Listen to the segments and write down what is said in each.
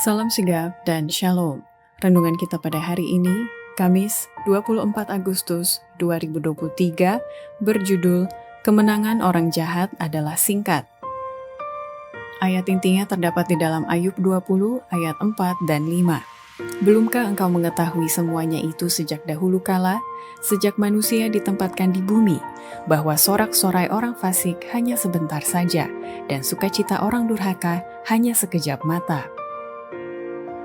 Salam sigap dan shalom. Renungan kita pada hari ini, Kamis 24 Agustus 2023, berjudul Kemenangan Orang Jahat Adalah Singkat. Ayat intinya terdapat di dalam Ayub 20 ayat 4 dan 5. Belumkah engkau mengetahui semuanya itu sejak dahulu kala, sejak manusia ditempatkan di bumi, bahwa sorak-sorai orang fasik hanya sebentar saja, dan sukacita orang durhaka hanya sekejap mata.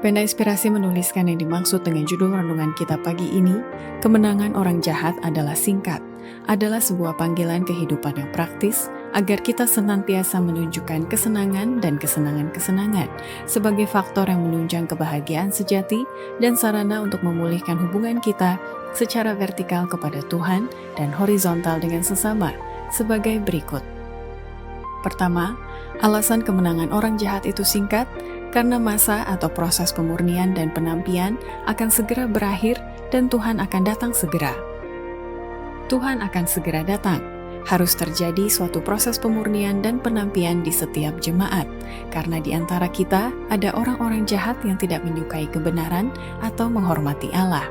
Pena Inspirasi menuliskan yang dimaksud dengan judul renungan kita pagi ini, Kemenangan Orang Jahat Adalah Singkat, adalah sebuah panggilan kehidupan yang praktis agar kita senantiasa menunjukkan kesenangan dan kesenangan-kesenangan sebagai faktor yang menunjang kebahagiaan sejati dan sarana untuk memulihkan hubungan kita secara vertikal kepada Tuhan dan horizontal dengan sesama sebagai berikut. Pertama, alasan kemenangan orang jahat itu singkat karena masa atau proses pemurnian dan penampian akan segera berakhir dan Tuhan akan datang segera. Tuhan akan segera datang. Harus terjadi suatu proses pemurnian dan penampian di setiap jemaat, karena di antara kita ada orang-orang jahat yang tidak menyukai kebenaran atau menghormati Allah.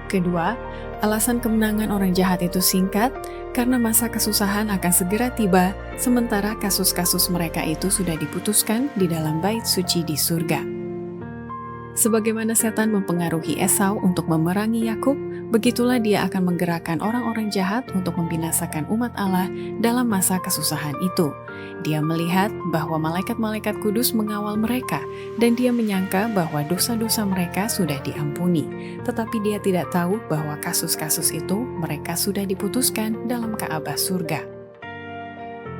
Kedua, alasan kemenangan orang jahat itu singkat karena masa kesusahan akan segera tiba, sementara kasus-kasus mereka itu sudah diputuskan di dalam bait suci di surga. Sebagaimana setan mempengaruhi Esau untuk memerangi Yakub, begitulah dia akan menggerakkan orang-orang jahat untuk membinasakan umat Allah dalam masa kesusahan itu. Dia melihat bahwa malaikat-malaikat kudus mengawal mereka, dan dia menyangka bahwa dosa-dosa mereka sudah diampuni. Tetapi dia tidak tahu bahwa kasus-kasus itu mereka sudah diputuskan dalam Ka'bah surga.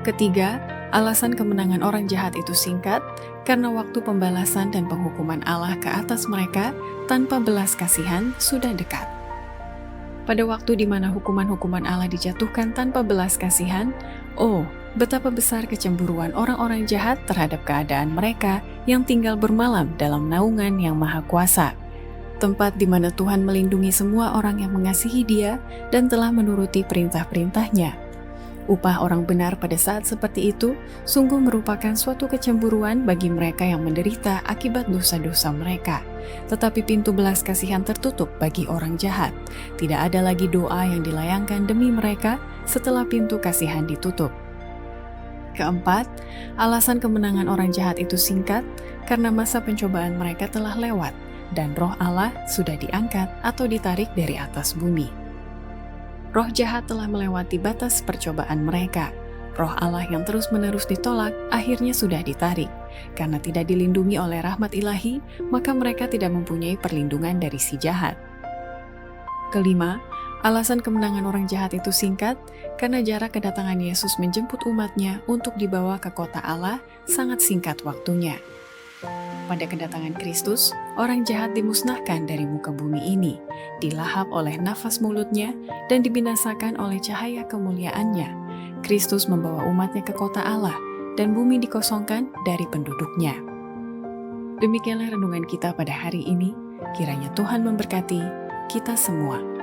Ketiga, alasan kemenangan orang jahat itu singkat karena waktu pembalasan dan penghukuman Allah ke atas mereka tanpa belas kasihan sudah dekat. Pada waktu di mana hukuman-hukuman Allah dijatuhkan tanpa belas kasihan, betapa besar kecemburuan orang-orang jahat terhadap keadaan mereka yang tinggal bermalam dalam naungan yang maha kuasa. Tempat di mana Tuhan melindungi semua orang yang mengasihi Dia dan telah menuruti perintah-perintahnya. Upah orang benar pada saat seperti itu sungguh merupakan suatu kecemburuan bagi mereka yang menderita akibat dosa-dosa mereka. Tetapi pintu belas kasihan tertutup bagi orang jahat. Tidak ada lagi doa yang dilayangkan demi mereka setelah pintu kasihan ditutup. Keempat, alasan kemenangan orang jahat itu singkat karena masa pencobaan mereka telah lewat dan roh Allah sudah diangkat atau ditarik dari atas bumi. Roh jahat telah melewati batas percobaan mereka. Roh Allah yang terus-menerus ditolak akhirnya sudah ditarik. Karena tidak dilindungi oleh rahmat ilahi, maka mereka tidak mempunyai perlindungan dari si jahat. Kelima, alasan kemenangan orang jahat itu singkat karena jarak kedatangan Yesus menjemput umatnya untuk dibawa ke kota Allah sangat singkat waktunya. Pada kedatangan Kristus, orang jahat dimusnahkan dari muka bumi ini, dilahap oleh nafas mulutnya, dan dibinasakan oleh cahaya kemuliaannya. Kristus membawa umatnya ke kota Allah, dan bumi dikosongkan dari penduduknya. Demikianlah renungan kita pada hari ini. Kiranya Tuhan memberkati kita semua.